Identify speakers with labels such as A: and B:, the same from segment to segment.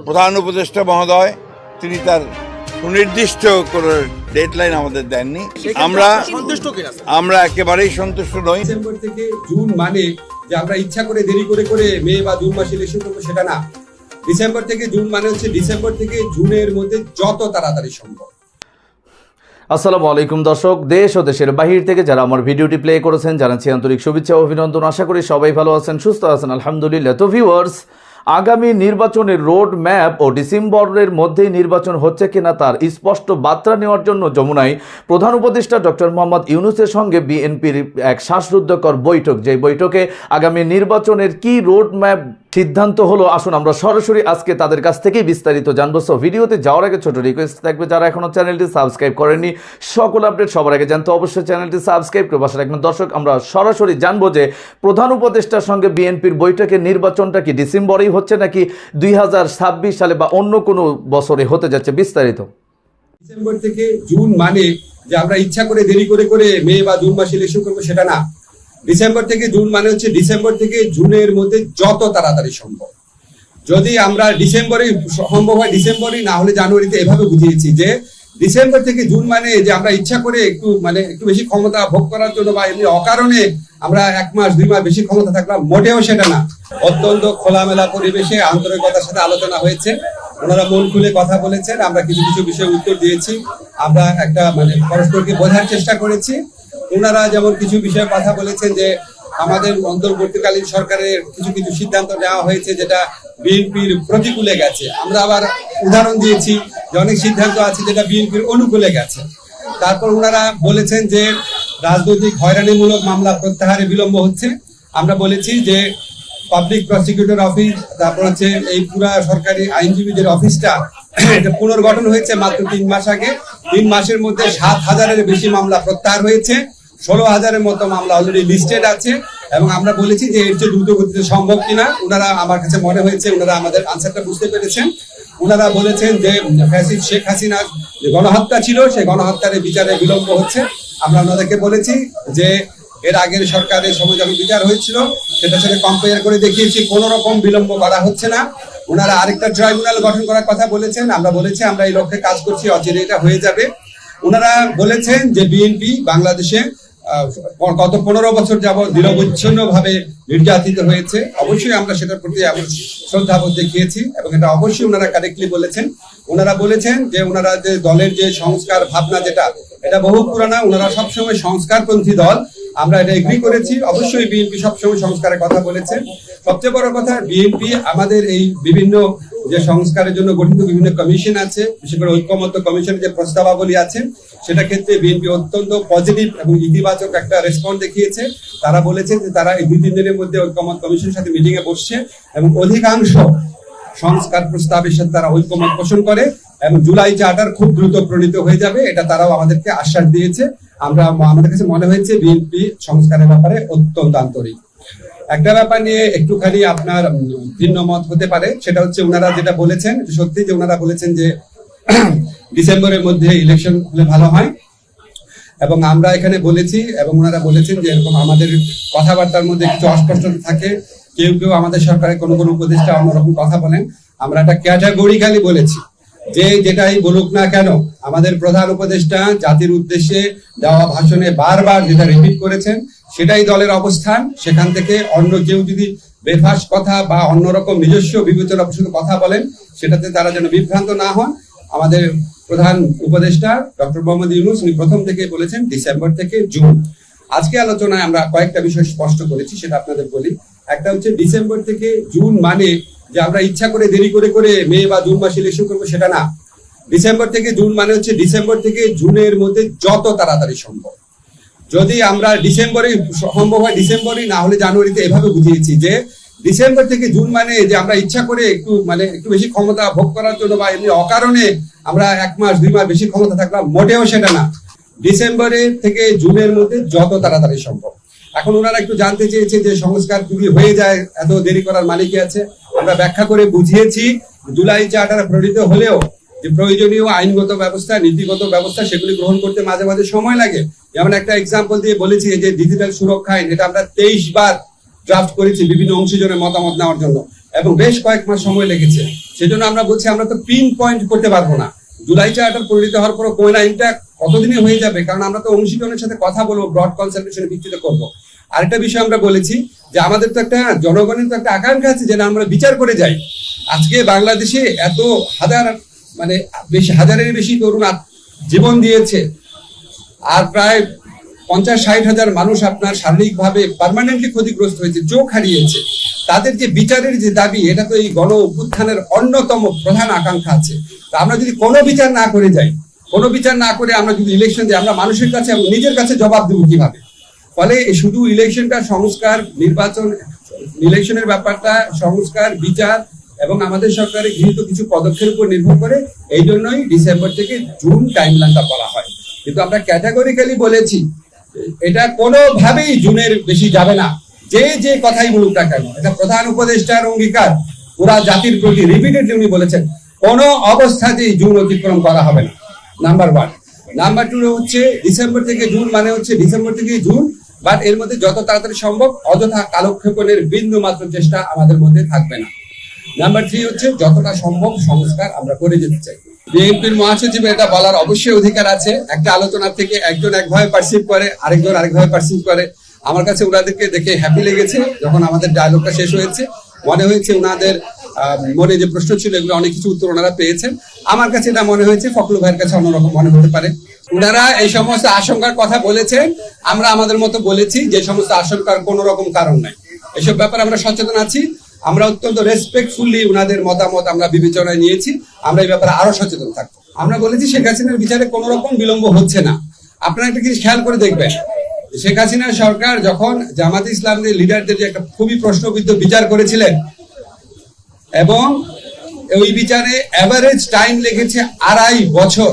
A: প্রধান উপদেষ্টা মহোদয় তিনি তার সুনির্দিষ্ট কোনো ডেডলাইন আমাদের দেননি। আমরা একেবারেই সন্তুষ্ট নই।
B: ডিসেম্বর থেকে জুন মানে যে আমরা ইচ্ছা করে দেরি করে করে মে বা জুন মাসে ইলেকশন করবো সেটা না। ডিসেম্বর থেকে জুন মানে হচ্ছে ডিসেম্বর থেকে জুনের মধ্যে যত তাড়াতাড়ি সম্ভব।
C: আসসালামু আলাইকুম দর্শক, দেশ ও দেশের বাহির থেকে যারা আমার ভিডিওটি প্লে করেছেন জানাচ্ছি আন্তরিক শুভেচ্ছা ও অভিনন্দন। আশা করি সবাই ভালো আছেন, সুস্থ আছেন, আলহামদুলিল্লাহ। তো ভিউয়ার্স, আগামী নির্বাচনের রোড ম্যাপ ও ডিসেম্বরের মধ্যেই নির্বাচন হচ্ছে কিনা তার স্পষ্ট বার্তা নেওয়ার জন্য যমুনায় প্রধান উপদেষ্টা ডক্টর মোহাম্মদ ইউনূসের সঙ্গে বিএনপির এক শ্বাসরুদ্ধকর বৈঠক, যে বৈঠকে আগামী নির্বাচনের কি রোড ম্যাপ সিদ্ধান্ত হলো, আসুন আমরা সরাসরি আজকে তাদের কাছ থেকেই বিস্তারিত জানবো। সো ভিডিওতে যাওয়ার আগে ছোট রিকোয়েস্ট থাকবে, যারা এখনো চ্যানেলটি সাবস্ক্রাইব করেননি সকল আপডেট সবার আগে জানতে অবশ্যই চ্যানেলটি সাবস্ক্রাইব করে পাশে রাখবেন। দর্শক, আমরা সরাসরি জানবো যে প্রধান উপদেষ্টার সঙ্গে বিএনপির বৈঠকের নির্বাচনটা কি ডিসেম্বরেই হচ্ছে নাকি 2026 সালে বা অন্য কোনো বছরে হতে যাচ্ছে, বিস্তারিত।
B: ডিসেম্বর থেকে জুন মানে যে আমরা ইচ্ছা করে দেরি করে করে মে বা জুন মাসে ইলেকশন করবো সেটা না। ডিসেম্বর থেকে জুন মানে হচ্ছে ডিসেম্বর থেকে জুনের মধ্যে যত তাড়াতাড়ি সম্ভব। যদি আমরা ডিসেম্বরে সম্ভব হয় ডিসেম্বরই, না হলে জানুয়ারিতে, এভাবে বুঝিয়েছি যে ডিসেম্বর থেকে জুন মানে যে আমরা ইচ্ছা করে একটু বেশি ক্ষমতা ভোগ করার জন্য বা এমনি অকারণে আমরা 1 মাস 2 মাস বেশি ক্ষমতা থাকলাম, মোটেও সেটা না। অত্যন্ত খোলামেলা পরিবেশে আন্তরিকতার সাথে আলোচনা হয়েছে, ওনারা মন খুলে কথা বলেছেন, আমরা কিছু কিছু বিষয়ে উত্তর দিয়েছি, আমরা একটা পরস্পরকে বোঝার চেষ্টা করেছি। ওনারা যেমন কিছু বিষয়ে কথা বলেছেন যে আমাদের অন্তর্বর্তীকালীন সরকারের কিছু কিছু সিদ্ধান্ত নেওয়া হয়েছে যেটা বিএনপির প্রতিকূলে গেছে। আমরা আবার উদাহরণ দিয়েছি যে অনেক সিদ্ধান্ত আছে যেটা বিএনপির অনুকূলে গেছে। তারপর ওনারা বলেছেন যে রাজনৈতিক হয়রানিমূলক মামলা প্রত্যাহারে বিলম্ব হচ্ছে। আমরা বলেছি যে পাবলিক প্রসিকিউটর অফিস, তারপর হচ্ছে এই পুরা সরকারি আইনজীবীদের অফিসটা এটা পুনর্গঠন হয়েছে মাত্র 3 মাস আগে। 3 মাসের মধ্যে 7,000-এর বেশি মামলা প্রত্যাহার হয়েছে, 16,000-এর মতো মামলা অলরেডি লিস্টেড আছে। এবং আমরা বলেছি যে এর চেয়ে দ্রুত গতিতে সম্ভব কিনা। ওনারা, আমার কাছে মনে হয়েছে ওনারা আমাদের আনসারটা বুঝতে পেরেছেন। ওনারা বলেছেন যে ফ্যাসিস্ট শেখ হাসিনার যে গণহত্যা ছিল সেই গণহত্যার বিচারে বিলম্ব হচ্ছে। আমরা ওনাদেরকে বলেছি যে এর আগের সরকারের সময় যখন বিচার হয়েছিল সেটার সাথে কম্পেয়ার করে দেখিয়েছি কোনো রকম বিলম্ব করা হচ্ছে না। ওনারা আরেকটা ট্রাইব্যুনাল গঠন করার কথা বলেছেন, আমরা বলেছি আমরা এই লক্ষ্যে কাজ করছি, অচিরে এটা হয়ে যাবে। ওনারা বলেছেন যে বিএনপি বাংলাদেশে গত 15 বছর যাবৎ নিরবচ্ছিন্ন ভাবে নির্যাতিত হয়েছে। অবশ্যই আমরা সেটার প্রতি শ্রদ্ধাবোধ দেখিয়েছি এবং এটা অবশ্যই ওনারা কারেক্টলি বলেছেন। ওনারা বলেছেন যে ওনারা যে দলের যে সংস্কার ভাবনা যেটা এটা বহু পুরানা, ওনারা সবসময় সংস্কারপন্থী দল, আমরা এটা এগ্রি করেছি। অবশ্যই বিএনপি সবসময় সংস্কারের কথা বলেছেন। সবচেয়ে বড় কথা, বিএনপি আমাদের এই বিভিন্ন যে সংস্কারের জন্য গঠিত বিভিন্ন কমিশন আছে, বিশেষ করে ঐক্যমত্য কমিশনের যে প্রস্তাবাবলী আছে সেটা ক্ষেত্রে বিএনপি অত্যন্ত পজিটিভ এবং ইতিবাচক একটা রেসপন্স দেখিয়েছে। তারা বলেছেন যে তারা এই 2-3 দিনের মধ্যে ঐক্যমত্য কমিশনের সাথে মিটিং এ বসছে এবং অধিকাংশ সংস্কার প্রস্তাবের সাথে তারা ঐক্যমত পোষণ করে এবং জুলাই চার্টার খুব দ্রুত প্রণীত হয়ে যাবে, এটা তারাও আমাদেরকে আশ্বাস দিয়েছে। আমাদের কাছে মনে হয়েছে বিএনপি সংস্কারের ব্যাপারে অত্যন্ত আন্তরিক। একটা ব্যাপার নিয়ে একটুখানি আপনার ভিন্ন মত হতে পারে, সেটা হচ্ছে ওনারা যেটা বলেছেন সত্যি, যে ওনারা বলেছেন যে ডিসেম্বরের মধ্যে ইলেকশন হলে ভালো হয়। এবং আমরা এখানে বলেছি এবং ওনারা বলেছেন যে এরকম আমাদের কথাবার্তার মধ্যে কিছু অস্পষ্টতা থাকে, কেউ কেউ আমাদের সরকারের কোনো কোনো উপদেষ্টা অন্যরকম কথা বলেন। আমরা একটা ক্যাটাগরিক্যালি বলেছি যে যেটাই বলুক না কেন আমাদের প্রধান উপদেষ্টা জাতির উদ্দেশ্যে দেওয়া ভাষণে বারবার যেটা রিপিট করেছেন সেটাই দলের অবস্থান। সেখান থেকে অন্য কেউ যদি বেফাস কথা বা অন্যরকম নিজস্ব বিবেচনা প্রসূত কথা বলেন সেটাতে তারা যেন বিভ্রান্ত না হন। আমাদের প্রধান উপদেষ্টা ডক্টর মোহাম্মদ ইউনূস উনি প্রথম থেকে বলেছেন ডিসেম্বর থেকে জুন। আজকে আলোচনায় আমরা কয়েকটা বিষয় স্পষ্ট করেছি, সেটা আপনাদের বলি। একটা হচ্ছে ডিসেম্বর থেকে জুন মানে যে আমরা ইচ্ছা করে দেরি করে করে মে বা জুন মাসে ইলেকশন করবো সেটা না। ডিসেম্বর থেকে জুন মানে হচ্ছে ডিসেম্বর থেকে জুনের মধ্যে যত তাড়াতাড়ি সম্ভব। যদি আমরা ডিসেম্বরে সম্ভব হয় ডিসেম্বরই, না হলে জানুয়ারিতে, এভাবে বুঝিয়েছি যে ডিসেম্বর থেকে জুন মানে যে আমরা ইচ্ছা করে একটু বেশি ক্ষমতা ভোগ করার জন্য বা এমনি অকারণে আমরা 1 মাস 2 মাস বেশি ক্ষমতা থাকলাম, মোটেও সেটা না। ডিসেম্বরের থেকে জুনের মধ্যে যত তাড়াতাড়ি সম্ভব। এখন ওনারা একটু জানতে চেয়েছে যে সংস্কার যদি হয়ে যায় এত দেরি করার মানে কি আছে। আমরা ব্যাখ্যা করে বুঝিয়েছি জুলাই চার্টার প্রণীত হলেও যে প্রয়োজনীয় আইনগত ব্যবস্থা, নীতিগত ব্যবস্থা সেগুলি গ্রহণ করতে মাঝে মাঝে সময় লাগে। যেমন একটা এক্সাম্পল দিয়ে বলেছি যে ডিজিটাল সুরক্ষা আইন, এটা আমরা 23 বার ড্রাফট করেছি বিভিন্ন অংশীজনের মতামত নেওয়ার জন্য। এবং বেশ কয়েক মাস সময় লেগেছে। সেজন্য আমরা বলছি আমরা তো পিন পয়েন্ট করতে পারবো না। জুলাই চার্টার পরিণত হওয়ার পর কোয়েনাইনটা কতদিনে হয়ে যাবে, কারণ আমরা তো অংশীজনের সাথে কথা বলবো, ব্রড কনসালটেশনের ভিত্তিতে করবো। আরেকটা বিষয় আমরা বলেছি যে আমাদের তো একটা জনগণের তো একটা আকাঙ্ক্ষা আছে যে না আমরা বিচার করে যাই। আজকে বাংলাদেশে এত বেশি হাজারের বেশি তরুণ জীবন দিয়েছে, আর প্রায় 50-60 হাজার মানুষ আপনার শারীরিকভাবে পার্মানেন্টলি ক্ষতিগ্রস্ত হয়েছে, চোখ হারিয়েছে। তাদের যে বিচারের যে দাবি, এটা তো এই গণ অভ্যুত্থানের অন্যতম প্রধান আকাঙ্ক্ষা আছে। তা আমরা যদি কোনো বিচার না করে যাই, কোনো বিচার না করে আমরা যদি ইলেকশন দিই, আমরা মানুষের কাছে এবং নিজের কাছে জবাব দেবো কিভাবে? ফলে শুধু ইলেকশনটা সংস্কার, নির্বাচন, ইলেকশনের ব্যাপারটা সংস্কার, বিচার এবং আমাদের সরকারের গৃহীত কিছু পদক্ষেপের উপর নির্ভর করে। এই জন্যই ডিসেম্বর থেকে জুন টাইমলাইনটা বলা হয়। কিন্তু আমরা ক্যাটাগরিক্যালি বলেছি এটা কোনোভাবেই জুনের বেশি যাবে না, যে কথাই বলুক না কেন। এটা প্রধান উপদেষ্টার অঙ্গীকার, পুরা জাতির প্রতি রিপিটেডলি উনি বলেছেন কোনো অবস্থাতেই জুন অতিক্রম করা হবে না, নাম্বার 1। নাম্বার 2 হচ্ছে ডিসেম্বর থেকে জুন মানে হচ্ছে ডিসেম্বর থেকে জুন, বাট এর মধ্যে যত তাড়াতাড়ি সম্ভব অযথা কালক্ষেপণের বিন্দু মাত্র চেষ্টা আমাদের মধ্যে থাকবে না। নাম্বার 3 হচ্ছে যতটা সম্ভব সংস্কার আমরা করে যেতে চাই। বিএনপির মহাসচিবের এটা বলার অবশ্যই অধিকার আছে। একটা আলোচনা থেকে একজন একভাবে পারসিভ করে, আরেকজন আরেকভাবে পারসিভ করে। আমার কাছে ওনাদেরকে দেখে হ্যাপি লেগেছে। যখন আমাদের ডায়লগটা শেষ হয়েছে মনে হয়েছে ওনাদের মনে যে প্রশ্ন ছিল এগুলো অনেক কিছু উত্তর ওনারা পেয়েছেন। আমার কাছে এটা মনে হয়েছে, ফখরুল ভাইয়ের কাছে অন্যরকম মনে হতে পারে। ওনারা এই সমস্ত আশঙ্কার কথা বলেছেন, আমরা আমাদের মতো বলেছি যে সমস্ত আশঙ্কার কোনো রকম কারণ নাই। এসব ব্যাপারে আমরা সচেতন আছি। আমরা অত্যন্ত রেসপেক্টফুলি ওনাদের মতামত আমরা বিবেচনায় নিয়েছি। আমরা এই ব্যাপারে আরো সচেতন থাকবো। আমরা বলেছি শেখ হাসিনার বিচারে কোনো রকম বিলম্ব হচ্ছে না। আপনারা একটা জিনিস খেয়াল করে দেখবেন, শেখ হাসিনার সরকার যখন জামাতে ইসলামদের লিডারদের যে একটা খুবই প্রশ্নবিদ্ধ বিচার করেছিলেন, এবং ওই বিচারে এভারেজ টাইম লেগেছে 2.5 বছর।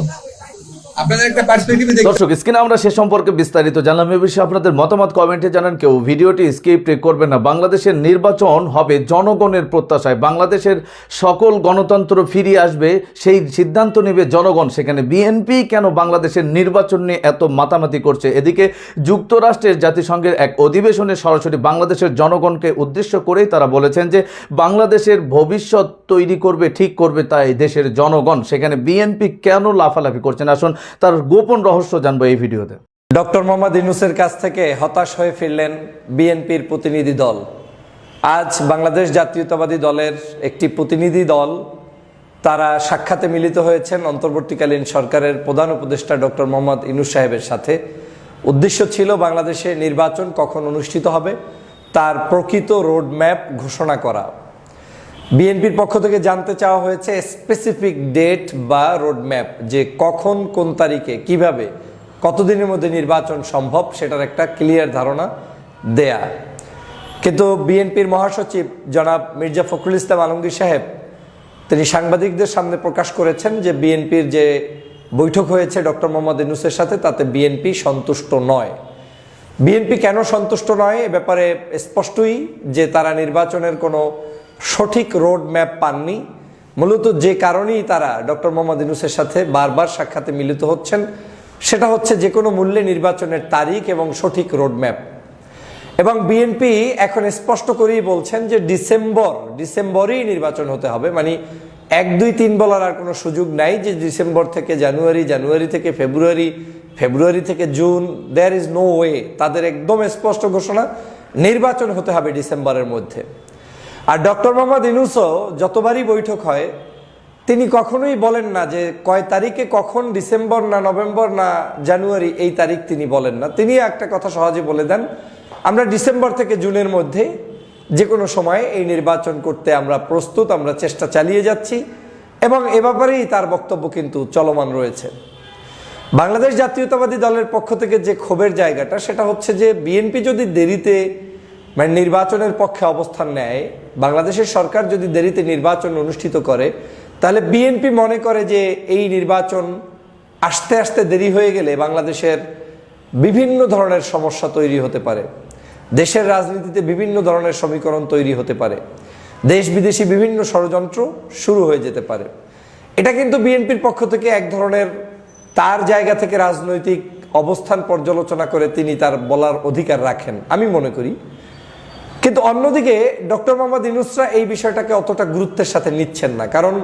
B: আপনাদের একটা পার্সপেক্টিভে দেখুন।
C: দর্শক, স্ক্রিনে আমরা সে সম্পর্কে বিস্তারিত জানলাম। এ বিষয়ে আপনাদের মতামত কমেন্টে জানান। কেউ ভিডিওটি স্কিপ করবেন না। বাংলাদেশের নির্বাচন হবে জনগণের প্রত্যাশায়। বাংলাদেশের সকল গণতন্ত্র ফিরিয়ে আসবে, সেই সিদ্ধান্ত নেবে জনগণ। সেখানে বিএনপি কেন বাংলাদেশের নির্বাচন নিয়ে এত মাতামাতি করছে? এদিকে যুক্তরাষ্ট্রের জাতিসংঘের এক অধিবেশনে সরাসরি বাংলাদেশের জনগণকে উদ্দেশ্য করেই তারা বলেছেন যে বাংলাদেশের ভবিষ্যৎ তৈরি করবে, ঠিক করবে তাই দেশের জনগণ। সেখানে বিএনপি কেন লাফালাফি করছেন, আসুন তার গোপন রহস্য জানবো এই ভিডিওতে।
D: ডক্টর মোহাম্মদ ইউনূসের কাছ থেকে হতাশ হয়ে ফিরলেন বিএনপির প্রতিনিধি দল। আজ বাংলাদেশ জাতীয়তাবাদী দলের একটি প্রতিনিধি দল তারা সাক্ষাতে মিলিত হয়েছেন অন্তর্বর্তীকালীন সরকারের প্রধান উপদেষ্টা ডক্টর মোহাম্মদ ইউনূস সাহেবের সাথে। উদ্দেশ্য ছিল বাংলাদেশে নির্বাচন কখন অনুষ্ঠিত হবে তার প্রকৃত রোডম্যাপ ঘোষণা করা। বিএনপির পক্ষ থেকে জানতে চাওয়া হয়েছে স্পেসিফিক ডেট বা রোডম্যাপ, যে কখন কোন তারিখে কিভাবে কতদিনের মধ্যে নির্বাচন সম্ভব সেটার একটা ক্লিয়ার ধারণা দেয়া। কিন্তু বিএনপির মহাসচিব জনাব মির্জা ফখরুল ইসলাম আলমগীর সাহেব তিনি সাংবাদিকদের সামনে প্রকাশ করেছেন যে বিএনপির যে বৈঠক হয়েছে ডক্টর মোহাম্মদ ইউনূসের সাথে তাতে বিএনপি সন্তুষ্ট নয়। বিএনপি কেন সন্তুষ্ট নয় এ ব্যাপারে স্পষ্টই যে তারা নির্বাচনের কোনো সঠিক রোড ম্যাপ পাননি। মূলত যে কারণেই তারা ডক্টর মোহাম্মদ ইউনূসের সাথে বারবার সাক্ষাতে মিলিত হচ্ছেন সেটা হচ্ছে যে কোনো মূল্যে নির্বাচনের তারিখ এবং সঠিক রোড ম্যাপ। এবং বিএনপি এখন স্পষ্ট করেই বলছেন যে ডিসেম্বরেই নির্বাচন হতে হবে। মানে 1, 2, 3 বলার আর কোনো সুযোগ নাই যে ডিসেম্বর থেকে জানুয়ারি, জানুয়ারি থেকে ফেব্রুয়ারি, ফেব্রুয়ারি থেকে June. There is no way. তাদের একদম স্পষ্ট ঘোষণা নির্বাচন হতে হবে ডিসেম্বরের মধ্যে। আর ডক্টর মোহাম্মদ ইউনূসও যতবারই বৈঠক হয় তিনি কখনোই বলেন না যে কয় তারিখে কখন, ডিসেম্বর না নভেম্বর না জানুয়ারি, এই তারিখ তিনি বলেন না। তিনি একটা কথা সহজে বলে দেন, আমরা ডিসেম্বর থেকে জুনের মধ্যে যে কোনো সময় এই নির্বাচন করতে আমরা প্রস্তুত, আমরা চেষ্টা চালিয়ে যাচ্ছি। এবং এ ব্যাপারেই তার বক্তব্য কিন্তু চলমান রয়েছে। বাংলাদেশ জাতীয়তাবাদী দলের পক্ষ থেকে যে ক্ষোভের জায়গাটা সেটা হচ্ছে যে বিএনপি যদি দেরিতে নির্বাচনের পক্ষে অবস্থান নেয়, বাংলাদেশের সরকার যদি দেরিতে নির্বাচন অনুষ্ঠিত করে, তাহলে বিএনপি মনে করে যে এই নির্বাচন আস্তে আস্তে দেরি হয়ে গেলে বাংলাদেশের বিভিন্ন ধরনের সমস্যা তৈরি হতে পারে, দেশের রাজনীতিতে বিভিন্ন ধরনের সমীকরণ তৈরি হতে পারে, দেশ বিদেশি বিভিন্ন ষড়যন্ত্র শুরু হয়ে যেতে পারে। এটা কিন্তু বিএনপির পক্ষ থেকে এক ধরনের তার জায়গা থেকে রাজনৈতিক অবস্থান পর্যালোচনা করে তিনি তার বলার অধিকার রাখেন। আমি মনে করি কিন্তু অন্যদিকে ডক্টর মোহাম্মদ ইউনূসরা এই বিষয়টাকে অতটা গুরুত্বের সাথে নিচ্ছেন না। কারণ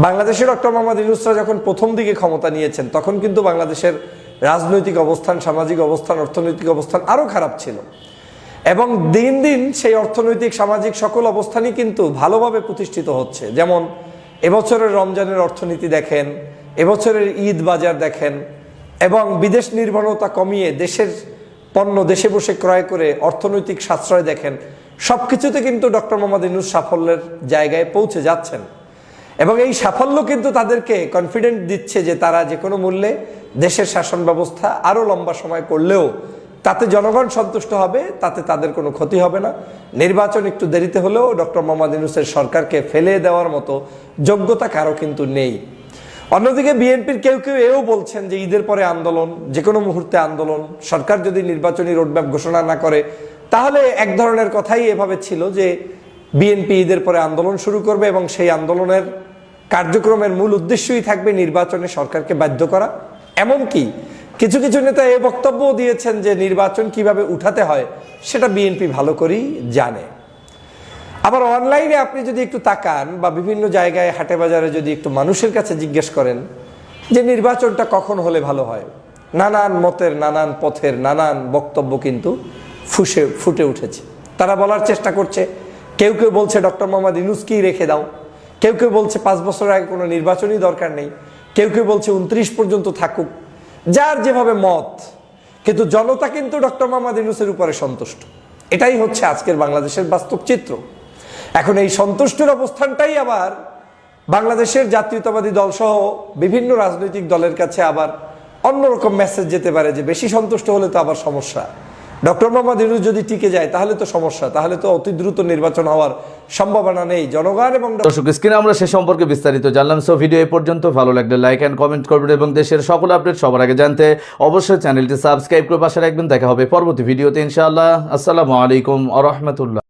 D: বাংলাদেশের ডক্টর মোহাম্মদ ইউনূসরা যখন প্রথম দিকে ক্ষমতা নিয়েছেন তখন কিন্তু বাংলাদেশের রাজনৈতিক অবস্থান, সামাজিক অবস্থান, অর্থনৈতিক অবস্থান আরও খারাপ ছিল, এবং দিন দিন সেই অর্থনৈতিক সামাজিক সকল অবস্থানই কিন্তু ভালোভাবে প্রতিষ্ঠিত হচ্ছে। যেমন এবছরের রমজানের অর্থনীতি দেখেন, এবছরের ঈদ বাজার দেখেন, এবং বিদেশ নির্ভরতা কমিয়ে দেশের পণ্য দেশে বসে ক্রয় করে অর্থনৈতিক সাশ্রয় দেখেন। সব কিছুতে কিন্তু ডক্টর মোহাম্মদ ইউনূস সাফল্যের জায়গায় পৌঁছে যাচ্ছেন, এবং এই সাফল্য কিন্তু তাদেরকে কনফিডেন্ট দিচ্ছে যে তারা যে কোনো মূল্যে দেশের শাসন ব্যবস্থা আরও লম্বা সময় করলেও তাতে জনগণ সন্তুষ্ট হবে, তাতে তাদের কোনো ক্ষতি হবে না। নির্বাচন একটু দেরিতে হলেও ডক্টর মোহাম্মদ ইউনূসের সরকারকে ফেলে দেওয়ার মতো যোগ্যতা কারো কিন্তু নেই। অন্যদিকে বিএনপির কেউ কেউ এও বলছেন যে ঈদের পরে আন্দোলন, যে কোনো মুহূর্তে আন্দোলন, সরকার যদি নির্বাচনী রোডম্যাপ ঘোষণা না করে তাহলে এক ধরনের কথাই এভাবে ছিল যে বিএনপি ঈদের পরে আন্দোলন শুরু করবে এবং সেই আন্দোলনের কার্যক্রমের মূল উদ্দেশ্যই থাকবে নির্বাচনে সরকারকে বাধ্য করা। এমনকি কিছু কিছু নেতা এ বক্তব্যও দিয়েছেন যে নির্বাচন কিভাবে উঠাতে হয় সেটা বিএনপি ভালো করেই জানে। আবার অনলাইনে আপনি যদি একটু তাকান বা বিভিন্ন জায়গায় হাটে বাজারে যদি একটু মানুষের কাছে জিজ্ঞেস করেন যে নির্বাচনটা কখন হলে ভালো হয়, নানান মতের, নানান পথের, নানান বক্তব্য কিন্তু ফুটে উঠেছে। তারা বলার চেষ্টা করছে, কেউ কেউ বলছে ডক্টর মোহাম্মদ ইউনূসকেই রেখে দাও, কেউ কেউ বলছে 5 বছর আগে কোনো নির্বাচনই দরকার নেই, কেউ কেউ বলছে 29 পর্যন্ত থাকুক, যার যেভাবে মত। কিন্তু জনতা কিন্তু ডক্টর মোহাম্মদ ইউনূসের উপরে সন্তুষ্ট। এটাই হচ্ছে আজকের বাংলাদেশের বাস্তব চিত্র। এখন এই সন্তুষ্টের অবস্থানটাই আবার বাংলাদেশের জাতীয়তাবাদী দল সহ বিভিন্ন রাজনৈতিক দলের কাছে আবার অন্যরকম মেসেজ যেতে পারে যে বেশি সন্তুষ্ট হলে তো আবার সমস্যা, ডক্টর মোহাম্মদ ইউনূস যদি টিকে যায় তাহলে তো সমস্যা, তাহলে তো অতি দ্রুত নির্বাচন হওয়ার সম্ভাবনা নেই। জনগণ এবং
C: দর্শক, স্ক্রিনে আমরা সে সম্পর্কে বিস্তারিত জানলাম। সো ভিডিও এই পর্যন্ত। ভালো লাগলে লাইক এন্ড কমেন্ট করবেন এবং দেশের সকল আপডেট সবার আগে জানতে অবশ্যই চ্যানেলটি সাবস্ক্রাইব করে পাশে রাখবেন। দেখা হবে পরবর্তী ভিডিওতে ইনশাআল্লাহ। আসসালামু আলাইকুম ওয়া রাহমাতুল্লাহ।